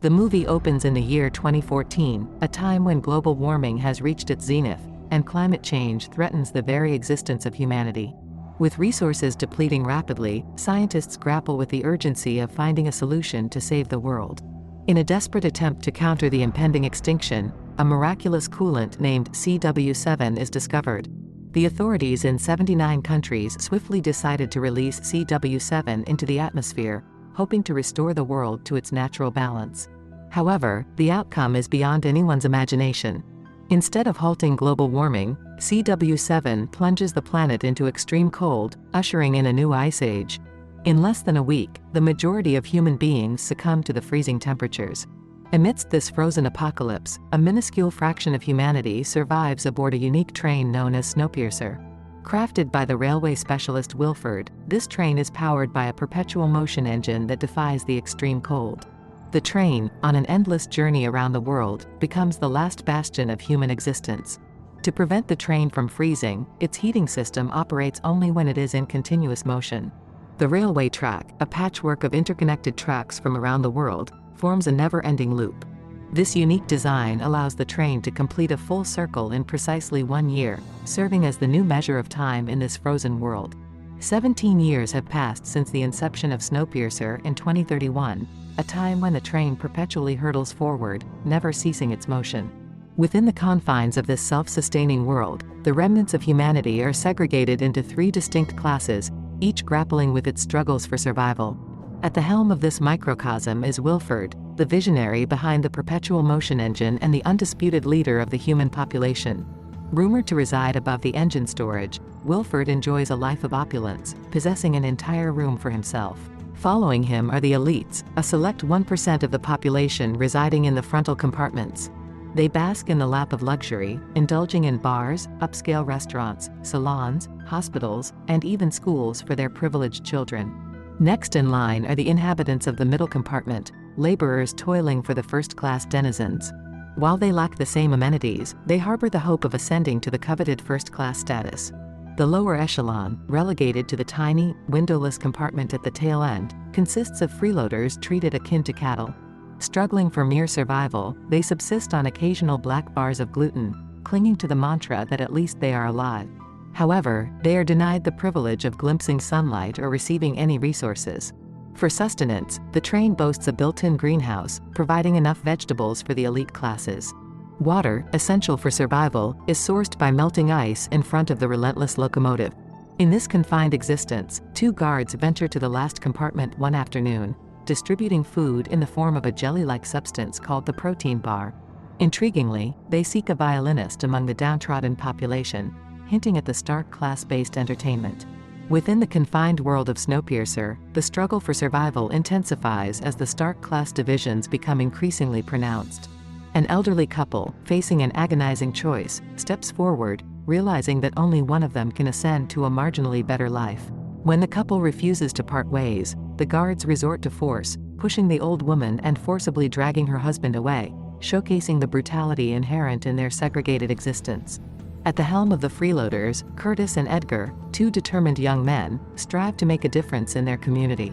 The movie opens in the year 2014, a time when global warming has reached its zenith, and climate change threatens the very existence of humanity. With resources depleting rapidly, scientists grapple with the urgency of finding a solution to save the world. In a desperate attempt to counter the impending extinction, a miraculous coolant named CW7 is discovered. The authorities in 79 countries swiftly decided to release CW7 into the atmosphere, hoping to restore the world to its natural balance. However, the outcome is beyond anyone's imagination. Instead of halting global warming, CW7 plunges the planet into extreme cold, ushering in a new ice age. In less than a week, the majority of human beings succumb to the freezing temperatures. Amidst this frozen apocalypse, a minuscule fraction of humanity survives aboard a unique train known as Snowpiercer. Crafted by the railway specialist Wilford, this train is powered by a perpetual motion engine that defies the extreme cold. The train, on an endless journey around the world, becomes the last bastion of human existence. To prevent the train from freezing, its heating system operates only when it is in continuous motion. The railway track, a patchwork of interconnected tracks from around the world, forms a never-ending loop. This unique design allows the train to complete a full circle in precisely 1 year, serving as the new measure of time in this frozen world. 17 years have passed since the inception of Snowpiercer in 2031, a time when the train perpetually hurtles forward, never ceasing its motion. Within the confines of this self-sustaining world, the remnants of humanity are segregated into 3 distinct classes, each grappling with its struggles for survival. At the helm of this microcosm is Wilford, the visionary behind the perpetual motion engine and the undisputed leader of the human population. Rumored to reside above the engine storage, Wilford enjoys a life of opulence, possessing an entire room for himself. Following him are the elites, a select 1% of the population residing in the frontal compartments. They bask in the lap of luxury, indulging in bars, upscale restaurants, salons, hospitals, and even schools for their privileged children. Next in line are the inhabitants of the middle compartment, laborers toiling for the first-class denizens. While they lack the same amenities, they harbor the hope of ascending to the coveted first-class status. The lower echelon, relegated to the tiny, windowless compartment at the tail end, consists of freeloaders treated akin to cattle. Struggling for mere survival, they subsist on occasional black bars of gluten, clinging to the mantra that at least they are alive. However, they are denied the privilege of glimpsing sunlight or receiving any resources. For sustenance, the train boasts a built-in greenhouse, providing enough vegetables for the elite classes. Water, essential for survival, is sourced by melting ice in front of the relentless locomotive. In this confined existence, 2 guards venture to the last compartment one afternoon, distributing food in the form of a jelly-like substance called the protein bar. Intriguingly, they seek a violinist among the downtrodden population, hinting at the stark class-based entertainment. Within the confined world of Snowpiercer, the struggle for survival intensifies as the stark class divisions become increasingly pronounced. An elderly couple, facing an agonizing choice, steps forward, realizing that only one of them can ascend to a marginally better life. When the couple refuses to part ways, the guards resort to force, pushing the old woman and forcibly dragging her husband away, showcasing the brutality inherent in their segregated existence. At the helm of the freeloaders, Curtis and Edgar, 2 determined young men, strive to make a difference in their community.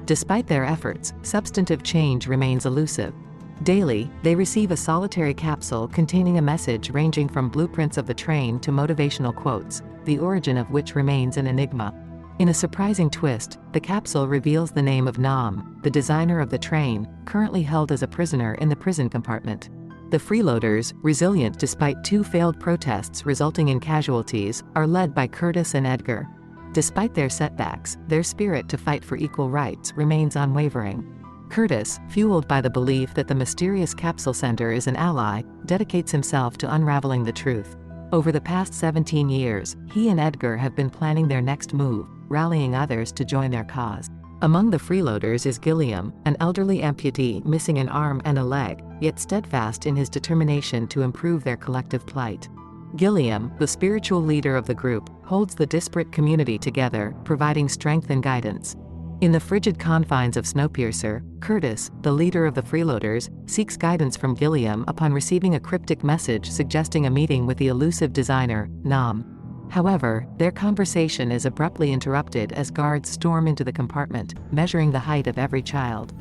Despite their efforts, substantive change remains elusive. Daily, they receive a solitary capsule containing a message ranging from blueprints of the train to motivational quotes, the origin of which remains an enigma. In a surprising twist, the capsule reveals the name of Nam, the designer of the train, currently held as a prisoner in the prison compartment. The freeloaders, resilient despite 2 failed protests resulting in casualties, are led by Curtis and Edgar. Despite their setbacks, their spirit to fight for equal rights remains unwavering. Curtis, fueled by the belief that the mysterious capsule sender is an ally, dedicates himself to unraveling the truth. Over the past 17 years, he and Edgar have been planning their next move, rallying others to join their cause. Among the freeloaders is Gilliam, an elderly amputee missing an arm and a leg, yet steadfast in his determination to improve their collective plight. Gilliam, the spiritual leader of the group, holds the disparate community together, providing strength and guidance. In the frigid confines of Snowpiercer, Curtis, the leader of the freeloaders, seeks guidance from Gilliam upon receiving a cryptic message suggesting a meeting with the elusive designer, Nam. However, their conversation is abruptly interrupted as guards storm into the compartment, measuring the height of every child.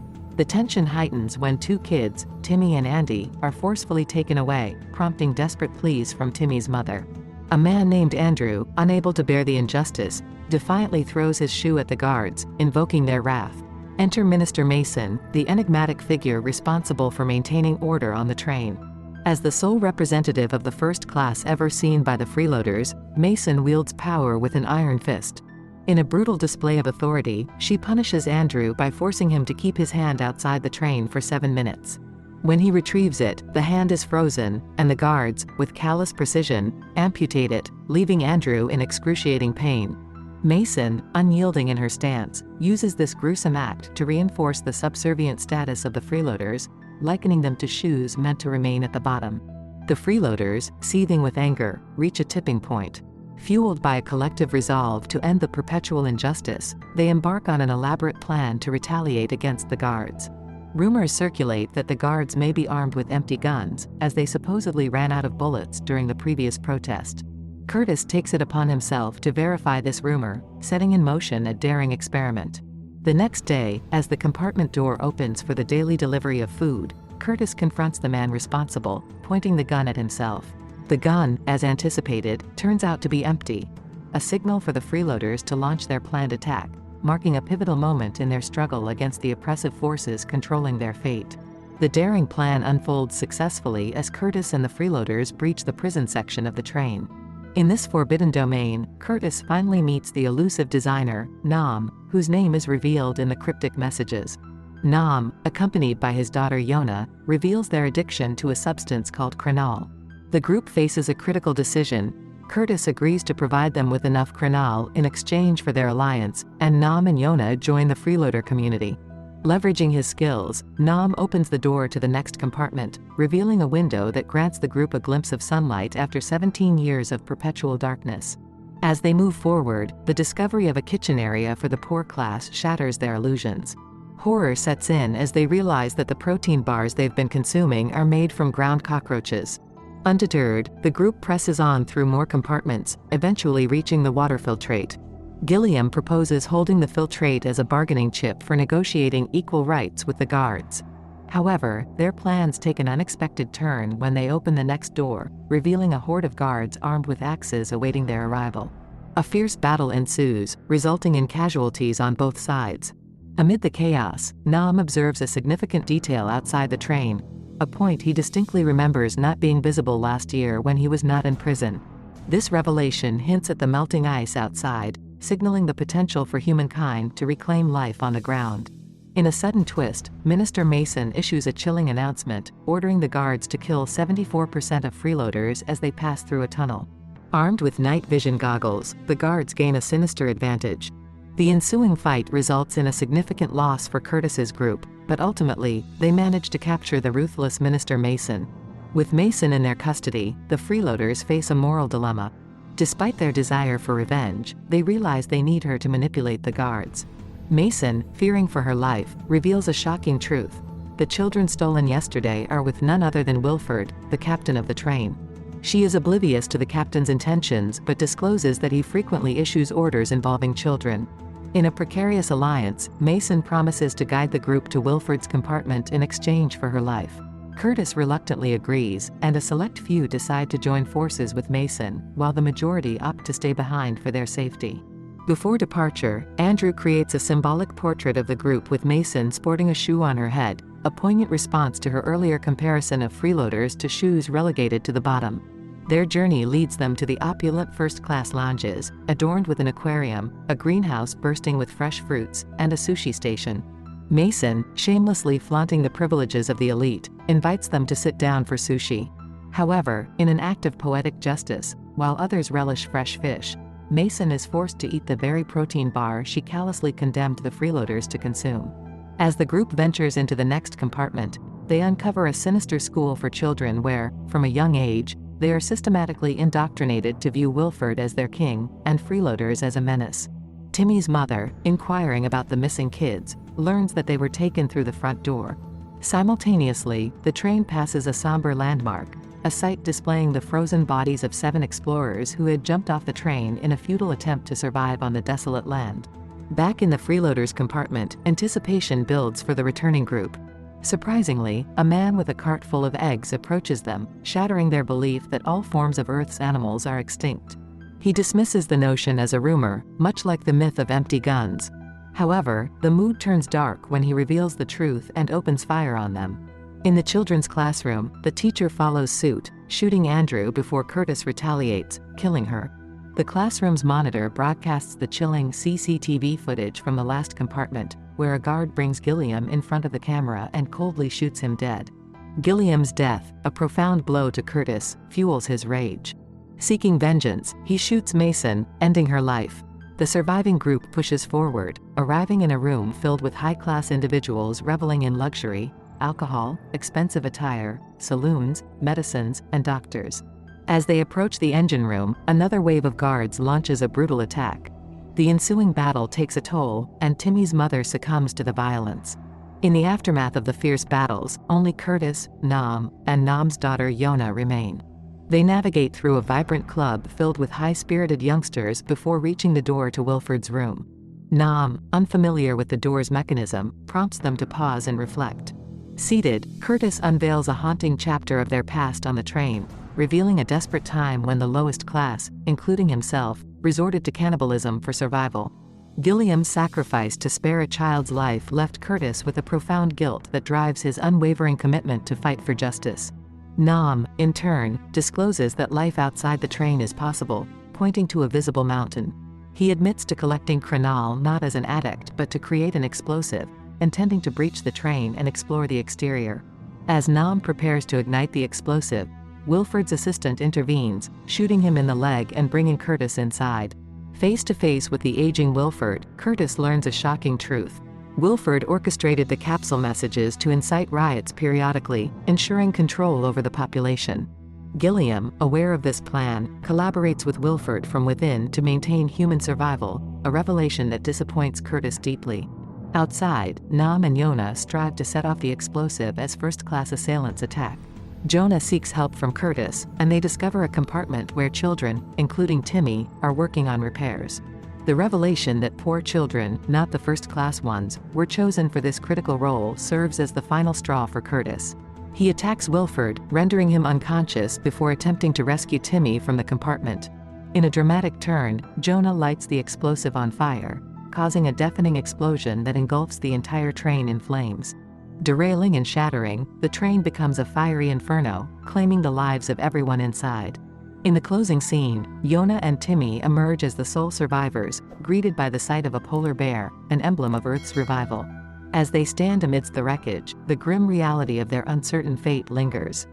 The tension heightens when two kids, Timmy and Andy, are forcefully taken away, prompting desperate pleas from Timmy's mother. A man named Andrew, unable to bear the injustice, defiantly throws his shoe at the guards, invoking their wrath. Enter Minister Mason, the enigmatic figure responsible for maintaining order on the train. As the sole representative of the first class ever seen by the freeloaders, Mason wields power with an iron fist. In a brutal display of authority, she punishes Andrew by forcing him to keep his hand outside the train for 7 minutes. When he retrieves it, the hand is frozen, and the guards, with callous precision, amputate it, leaving Andrew in excruciating pain. Mason, unyielding in her stance, uses this gruesome act to reinforce the subservient status of the freeloaders, likening them to shoes meant to remain at the bottom. The freeloaders, seething with anger, reach a tipping point. Fueled by a collective resolve to end the perpetual injustice, they embark on an elaborate plan to retaliate against the guards. Rumors circulate that the guards may be armed with empty guns, as they supposedly ran out of bullets during the previous protest. Curtis takes it upon himself to verify this rumor, setting in motion a daring experiment. The next day, as the compartment door opens for the daily delivery of food, Curtis confronts the man responsible, pointing the gun at himself. The gun, as anticipated, turns out to be empty. A signal for the freeloaders to launch their planned attack, marking a pivotal moment in their struggle against the oppressive forces controlling their fate. The daring plan unfolds successfully as Curtis and the freeloaders breach the prison section of the train. In this forbidden domain, Curtis finally meets the elusive designer, Nam, whose name is revealed in the cryptic messages. Nam, accompanied by his daughter Yona, reveals their addiction to a substance called crenal. The group faces a critical decision. Curtis agrees to provide them with enough crenal in exchange for their alliance, and Nam and Yona join the freeloader community. Leveraging his skills, Nam opens the door to the next compartment, revealing a window that grants the group a glimpse of sunlight after 17 years of perpetual darkness. As they move forward, the discovery of a kitchen area for the poor class shatters their illusions. Horror sets in as they realize that the protein bars they've been consuming are made from ground cockroaches. Undeterred, the group presses on through more compartments, eventually reaching the water filtrate. Gilliam proposes holding the filtrate as a bargaining chip for negotiating equal rights with the guards. However, their plans take an unexpected turn when they open the next door, revealing a horde of guards armed with axes awaiting their arrival. A fierce battle ensues, resulting in casualties on both sides. Amid the chaos, Nam observes a significant detail outside the train, a point he distinctly remembers not being visible last year when he was not in prison. This revelation hints at the melting ice outside, signaling the potential for humankind to reclaim life on the ground. In a sudden twist, Minister Mason issues a chilling announcement, ordering the guards to kill 74% of freeloaders as they pass through a tunnel. Armed with night vision goggles, the guards gain a sinister advantage. The ensuing fight results in a significant loss for Curtis's group, but ultimately, they manage to capture the ruthless Minister Mason. With Mason in their custody, the freeloaders face a moral dilemma. Despite their desire for revenge, they realize they need her to manipulate the guards. Mason, fearing for her life, reveals a shocking truth. The children stolen yesterday are with none other than Wilford, the captain of the train. She is oblivious to the captain's intentions but discloses that he frequently issues orders involving children. In a precarious alliance, Mason promises to guide the group to Wilford's compartment in exchange for her life. Curtis reluctantly agrees, and a select few decide to join forces with Mason, while the majority opt to stay behind for their safety. Before departure, Andrew creates a symbolic portrait of the group with Mason sporting a shoe on her head, a poignant response to her earlier comparison of freeloaders to shoes relegated to the bottom. Their journey leads them to the opulent first-class lounges, adorned with an aquarium, a greenhouse bursting with fresh fruits, and a sushi station. Mason, shamelessly flaunting the privileges of the elite, invites them to sit down for sushi. However, in an act of poetic justice, while others relish fresh fish, Mason is forced to eat the very protein bar she callously condemned the freeloaders to consume. As the group ventures into the next compartment, they uncover a sinister school for children where, from a young age, they are systematically indoctrinated to view Wilford as their king, and freeloaders as a menace. Timmy's mother, inquiring about the missing kids, learns that they were taken through the front door. Simultaneously, the train passes a somber landmark, a site displaying the frozen bodies of 7 explorers who had jumped off the train in a futile attempt to survive on the desolate land. Back in the freeloaders' compartment, anticipation builds for the returning group. Surprisingly, a man with a cart full of eggs approaches them, shattering their belief that all forms of Earth's animals are extinct. He dismisses the notion as a rumor, much like the myth of empty guns. However, the mood turns dark when he reveals the truth and opens fire on them. In the children's classroom, the teacher follows suit, shooting Andrew before Curtis retaliates, killing her. The classroom's monitor broadcasts the chilling CCTV footage from the last compartment, where a guard brings Gilliam in front of the camera and coldly shoots him dead. Gilliam's death, a profound blow to Curtis, fuels his rage. Seeking vengeance, he shoots Mason, ending her life. The surviving group pushes forward, arriving in a room filled with high-class individuals reveling in luxury, alcohol, expensive attire, saloons, medicines, and doctors. As they approach the engine room, another wave of guards launches a brutal attack. The ensuing battle takes a toll, and Timmy's mother succumbs to the violence. In the aftermath of the fierce battles, only Curtis, Nam, and Nam's daughter Yona remain. They navigate through a vibrant club filled with high-spirited youngsters before reaching the door to Wilford's room. Nam, unfamiliar with the door's mechanism, prompts them to pause and reflect. Seated, Curtis unveils a haunting chapter of their past on the train, revealing a desperate time when the lowest class, including himself, resorted to cannibalism for survival. Gilliam's sacrifice to spare a child's life left Curtis with a profound guilt that drives his unwavering commitment to fight for justice. Nam, in turn, discloses that life outside the train is possible, pointing to a visible mountain. He admits to collecting crenal not as an addict but to create an explosive, intending to breach the train and explore the exterior. As Nam prepares to ignite the explosive, Wilford's assistant intervenes, shooting him in the leg and bringing Curtis inside. Face to face with the aging Wilford, Curtis learns a shocking truth. Wilford orchestrated the capsule messages to incite riots periodically, ensuring control over the population. Gilliam, aware of this plan, collaborates with Wilford from within to maintain human survival, a revelation that disappoints Curtis deeply. Outside, Nam and Yona strive to set off the explosive as first-class assailants attack. Yona seeks help from Curtis, and they discover a compartment where children, including Timmy, are working on repairs. The revelation that poor children, not the first-class ones, were chosen for this critical role serves as the final straw for Curtis. He attacks Wilford, rendering him unconscious before attempting to rescue Timmy from the compartment. In a dramatic turn, Yona lights the explosive on fire, causing a deafening explosion that engulfs the entire train in flames. Derailing and shattering, the train becomes a fiery inferno, claiming the lives of everyone inside. In the closing scene, Yona and Timmy emerge as the sole survivors, greeted by the sight of a polar bear, an emblem of Earth's revival. As they stand amidst the wreckage, the grim reality of their uncertain fate lingers.